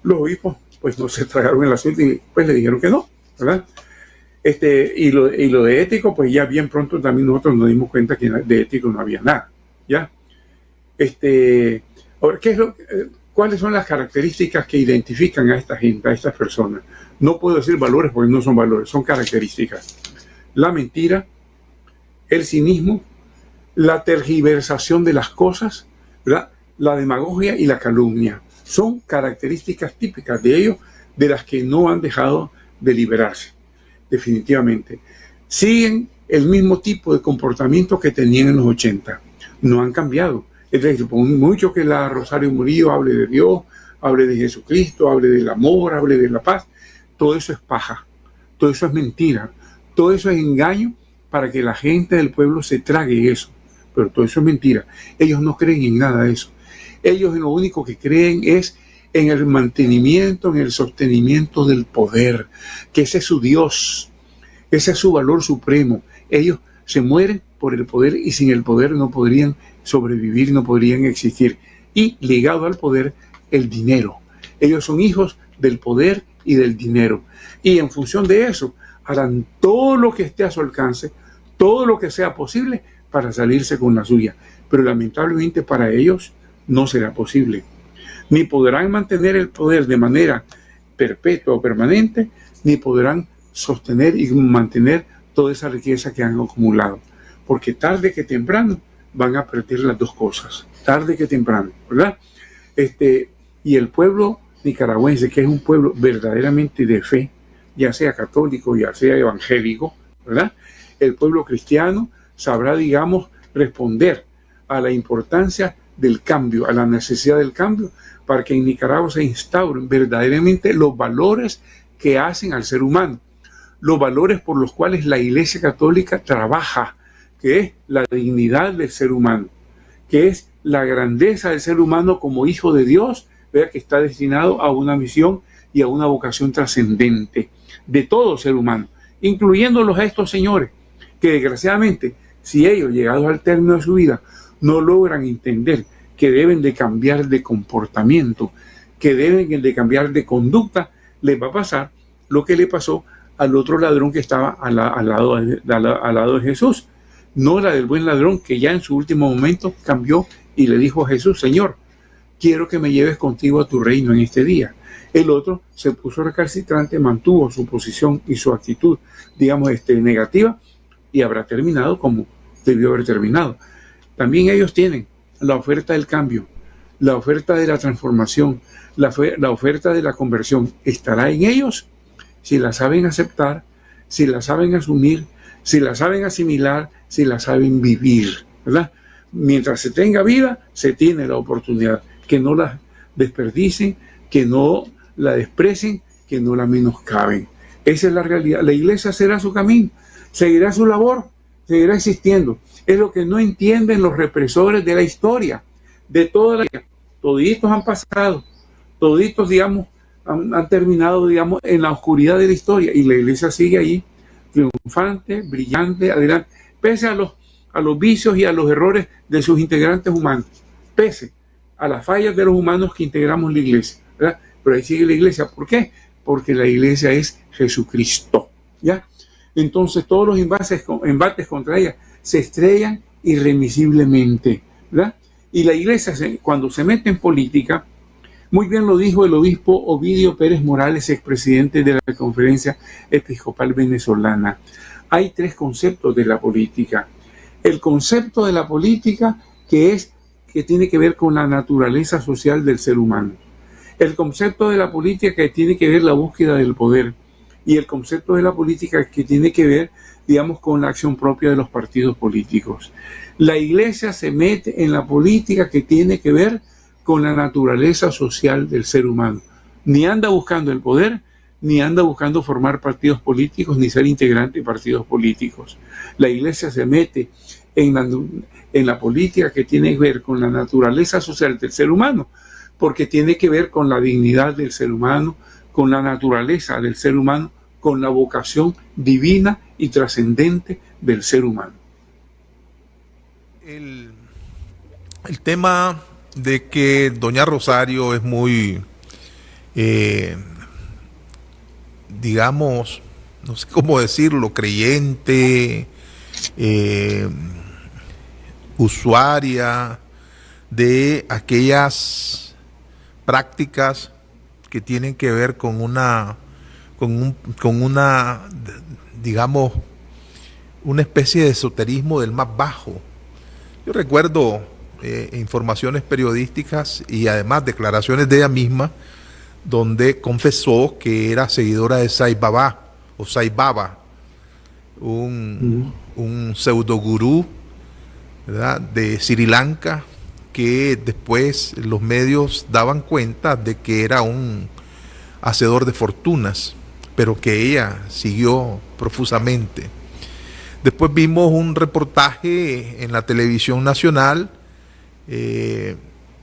[SPEAKER 4] Los obispos, pues, no se tragaron el asunto y pues le dijeron que no, ¿verdad? Y lo de ético, pues ya bien pronto también nosotros nos dimos cuenta que de ético no había nada, ¿ya? Ahora, ¿cuáles son las características que identifican a esta gente, a estas personas? No puedo decir valores porque no son valores, son características. La mentira, el cinismo, la tergiversación de las cosas, ¿verdad?, la demagogia y la calumnia. Son características típicas de ellos, de las que no han dejado de liberarse, definitivamente. Siguen el mismo tipo de comportamiento que tenían en los 80. No han cambiado. Es decir, por mucho que la Rosario Murillo hable de Dios, hable de Jesucristo, hable del amor, hable de la paz, todo eso es paja, todo eso es mentira, todo eso es engaño para que la gente del pueblo se trague eso, pero todo eso es mentira. Ellos no creen en nada de eso. Ellos en lo único que creen es en el mantenimiento, en el sostenimiento del poder, que ese es su Dios, ese es su valor supremo. Ellos se mueren por el poder y sin el poder no podrían sobrevivir, no podrían existir. Y ligado al poder, el dinero. Ellos son hijos del poder y del dinero. Y en función de eso, harán todo lo que esté a su alcance, todo lo que sea posible para salirse con la suya. Pero lamentablemente para ellos no será posible. Ni podrán mantener el poder de manera perpetua o permanente, ni podrán sostener y mantener toda esa riqueza que han acumulado. Porque tarde que temprano van a perder las dos cosas. Tarde que temprano, ¿verdad? Y el pueblo nicaragüense, que es un pueblo verdaderamente de fe, ya sea católico, ya sea evangélico, ¿verdad? El pueblo cristiano sabrá, digamos, responder a la importancia del cambio, a la necesidad del cambio, para que en Nicaragua se instauren verdaderamente los valores que hacen al ser humano, los valores por los cuales la Iglesia Católica trabaja, que es la dignidad del ser humano, que es la grandeza del ser humano como hijo de Dios, ¿verdad?, que está destinado a una misión y a una vocación trascendente de todo ser humano, incluyéndolos a estos señores, que desgraciadamente, si ellos, llegados al término de su vida, no logran entender que deben de cambiar de comportamiento, que deben de cambiar de conducta, les va a pasar lo que le pasó al otro ladrón que estaba al lado de Jesús. No la del buen ladrón, que ya en su último momento cambió y le dijo a Jesús: Señor, quiero que me lleves contigo a tu reino en este día. El otro se puso recalcitrante, mantuvo su posición y su actitud, digamos, negativa, y habrá terminado como debió haber terminado. También ellos tienen la oferta del cambio, la oferta de la transformación, la oferta de la conversión. Estará en ellos si la saben aceptar, si la saben asumir, si la saben asimilar, si la saben vivir, ¿verdad? Mientras se tenga vida, se tiene la oportunidad. Que no la desperdicien, que no la desprecien, que no la menoscaben. Esa es la realidad. La iglesia será su camino, seguirá su labor, seguirá existiendo. Es lo que no entienden los represores de la historia, de toda la vida. Toditos han pasado, toditos, digamos, han terminado, digamos, en la oscuridad de la historia, y la iglesia sigue ahí, triunfante, brillante, adelante, pese a los vicios y a los errores de sus integrantes humanos, pese a las fallas de los humanos que integramos la iglesia, ¿verdad? Pero ahí sigue la iglesia. ¿Por qué? Porque la iglesia es Jesucristo, ¿ya? Entonces todos los embates contra ella se estrellan irremisiblemente, ¿verdad? Y la iglesia, cuando se mete en política, muy bien lo dijo el obispo Ovidio Pérez Morales, expresidente de la Conferencia Episcopal Venezolana. Hay tres conceptos de la política. El concepto de la política que tiene que ver con la naturaleza social del ser humano. El concepto de la política que tiene que ver la búsqueda del poder. Y el concepto de la política que tiene que ver, digamos, con la acción propia de los partidos políticos. La iglesia se mete en la política que tiene que ver con la naturaleza social del ser humano. Ni anda buscando el poder, ni anda buscando formar partidos políticos, ni ser integrante de partidos políticos. La iglesia se mete en la política que tiene que ver con la naturaleza social del ser humano, porque tiene que ver con la dignidad del ser humano, con la naturaleza del ser humano, con la vocación divina y trascendente del ser humano.
[SPEAKER 3] El tema de que doña Rosario es muy, digamos, no sé cómo decirlo, creyente, usuaria de aquellas prácticas que tienen que ver con una, digamos, una especie de esoterismo del más bajo. Yo recuerdo informaciones periodísticas y además declaraciones de ella misma, donde confesó que era seguidora de Sai Baba, o Sai Baba, un pseudogurú, ¿verdad?, de Sri Lanka, que después los medios daban cuenta de que era un hacedor de fortunas, pero que ella siguió profusamente. Después vimos un reportaje en la televisión nacional,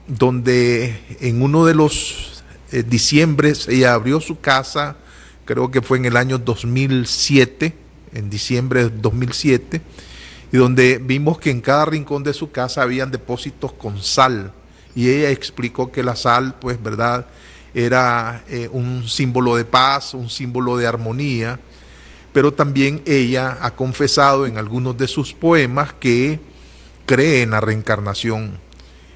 [SPEAKER 3] donde en uno de los diciembres ella abrió su casa, creo que fue en el año 2007, en diciembre de 2007, y donde vimos que en cada rincón de su casa habían depósitos con sal, y ella explicó que la sal, pues, verdad, era un símbolo de paz, un símbolo de armonía, pero también ella ha confesado en algunos de sus poemas que cree en la reencarnación.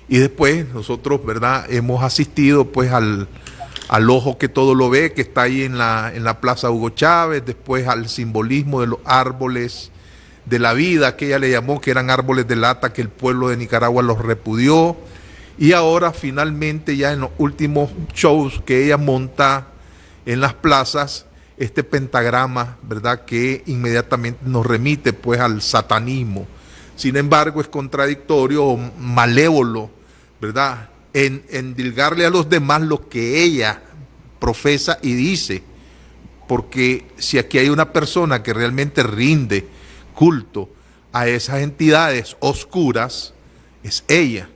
[SPEAKER 3] Y después nosotros, ¿verdad?, hemos asistido pues al ojo que todo lo ve, que está ahí en la Plaza Hugo Chávez, después al simbolismo de los árboles de la vida, que ella le llamó que eran árboles de lata, que el pueblo de Nicaragua los repudió, y ahora finalmente ya en los últimos shows que ella monta en las plazas, este pentagrama, ¿verdad?, que inmediatamente nos remite pues al satanismo. Sin embargo, es contradictorio o malévolo, ¿verdad?, en endilgarle a los demás lo que ella profesa y dice, porque si aquí hay una persona que realmente rinde culto a esas entidades oscuras, es ella,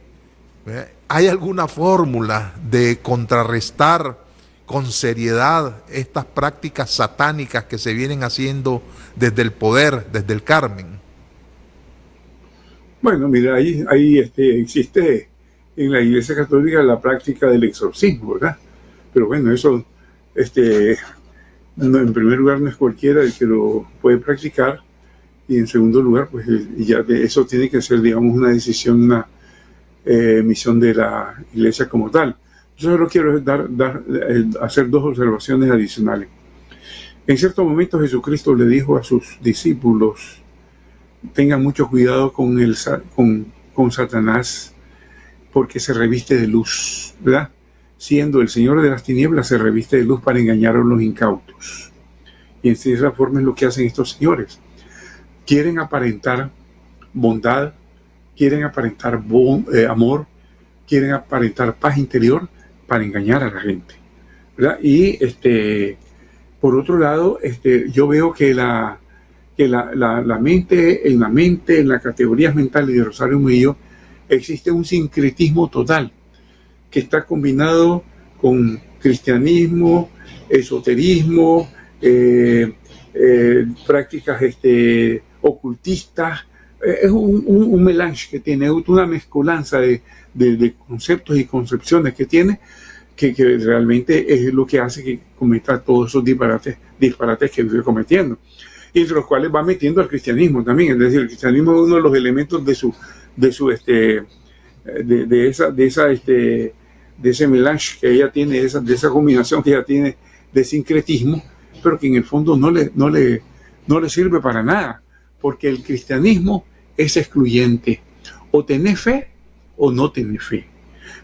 [SPEAKER 3] ¿verdad? ¿Hay alguna fórmula de contrarrestar con seriedad estas prácticas satánicas que se vienen haciendo desde el poder, desde el Carmen?
[SPEAKER 4] Bueno, mira, ahí existe en la Iglesia Católica la práctica del exorcismo, ¿verdad? Pero bueno, eso, no, en primer lugar, no es cualquiera el que lo puede practicar, y en segundo lugar, pues ya eso tiene que ser, digamos, una decisión, misión de la iglesia como tal. Yo solo quiero hacer dos observaciones adicionales. En cierto momento Jesucristo le dijo a sus discípulos: tengan mucho cuidado con Satanás, porque se reviste de luz, ¿verdad? Siendo el Señor de las tinieblas, se reviste de luz para engañar a los incautos. Y en esa forma es lo que hacen estos señores. Quieren aparentar bondad, quieren aparentar amor, quieren aparentar paz interior para engañar a la gente, ¿verdad? Y por otro lado, yo veo que la mente, en las categorías mentales de Rosario Murillo, existe un sincretismo total que está combinado con cristianismo, esoterismo, prácticas ocultistas. Es un melange que tiene, una mezcolanza de conceptos y concepciones que tiene, que realmente es lo que hace que cometa todos esos disparates que vive cometiendo, y entre los cuales va metiendo al cristianismo también. Es decir, el cristianismo es uno de los elementos de ese melange que ella tiene, de esa combinación que ella tiene de sincretismo, pero que en el fondo no le sirve para nada, porque el cristianismo es excluyente. O tenés fe o no tenés fe.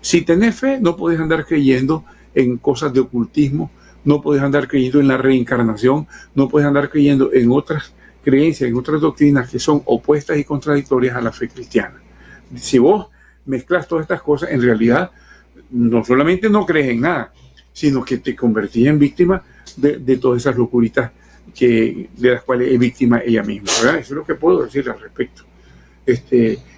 [SPEAKER 4] Si tenés fe, no podés andar creyendo en cosas de ocultismo, no podés andar creyendo en la reencarnación, no podés andar creyendo en otras creencias, en otras doctrinas que son opuestas y contradictorias a la fe cristiana. Si vos mezclas todas estas cosas, en realidad no solamente no crees en nada, sino que te convertís en víctima de todas esas locuritas de las cuales es víctima ella misma, ¿verdad? Eso es lo que puedo decir al respecto.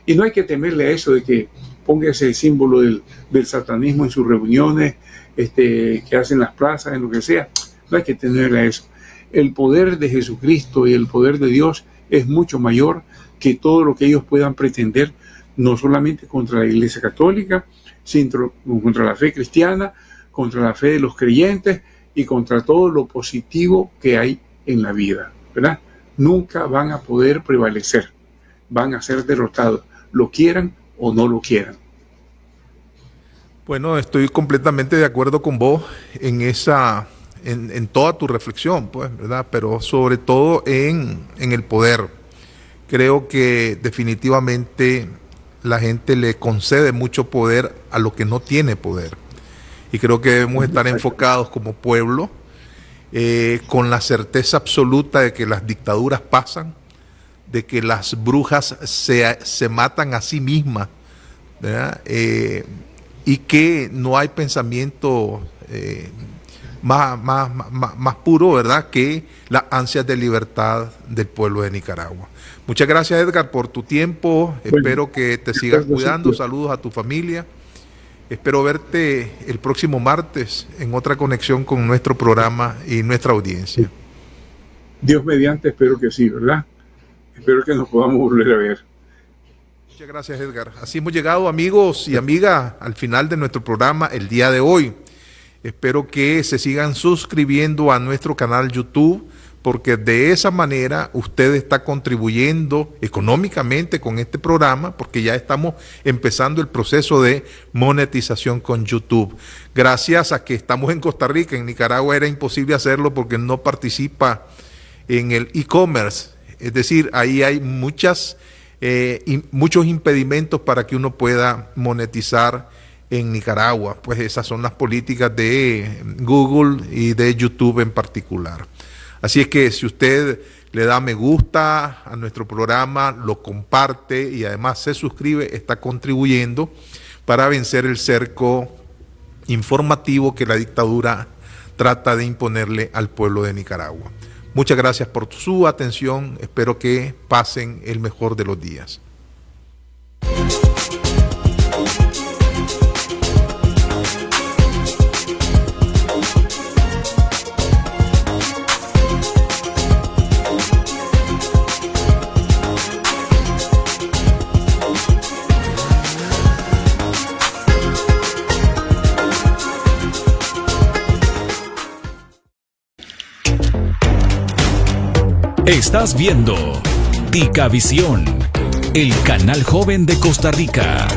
[SPEAKER 4] Y no hay que temerle a eso de que ponga ese símbolo del satanismo en sus reuniones, que hacen las plazas, en lo que sea. No hay que temerle a eso. El poder de Jesucristo y el poder de Dios es mucho mayor que todo lo que ellos puedan pretender, no solamente contra la Iglesia Católica, sino contra la fe cristiana, contra la fe de los creyentes y contra todo lo positivo que hay en la vida, ¿verdad? Nunca van a poder prevalecer, van a ser derrotados, lo quieran o no lo quieran.
[SPEAKER 3] Bueno, estoy completamente de acuerdo con vos en toda tu reflexión, pues, ¿verdad? Pero sobre todo en el poder. Creo que definitivamente la gente le concede mucho poder a lo que no tiene poder. Y creo que debemos estar enfocados como pueblo con la certeza absoluta de que las dictaduras pasan, de que las brujas se matan a sí mismas, ¿verdad? Y que no hay pensamiento más puro, ¿verdad?, que las ansias de libertad del pueblo de Nicaragua. Muchas gracias, Edgar, por tu tiempo. Bueno, espero que te sigas cuidando. Saludos a tu familia. Espero verte el próximo martes en otra conexión con nuestro programa y nuestra audiencia.
[SPEAKER 4] Dios mediante, espero que sí, ¿verdad? Espero que nos podamos volver a ver.
[SPEAKER 3] Muchas gracias, Edgar. Así hemos llegado, amigos y amigas, al final de nuestro programa el día de hoy. Espero que se sigan suscribiendo a nuestro canal YouTube, porque de esa manera usted está contribuyendo económicamente con este programa, porque ya estamos empezando el proceso de monetización con YouTube. Gracias a que estamos en Costa Rica, en Nicaragua era imposible hacerlo porque no participa en el e-commerce. Es decir, ahí hay muchos impedimentos para que uno pueda monetizar en Nicaragua. Pues esas son las políticas de Google y de YouTube en particular. Así es que si usted le da me gusta a nuestro programa, lo comparte y además se suscribe, está contribuyendo para vencer el cerco informativo que la dictadura trata de imponerle al pueblo de Nicaragua. Muchas gracias por su atención. Espero que pasen el mejor de los días.
[SPEAKER 2] Estás viendo Ticavisión, el canal joven de Costa Rica.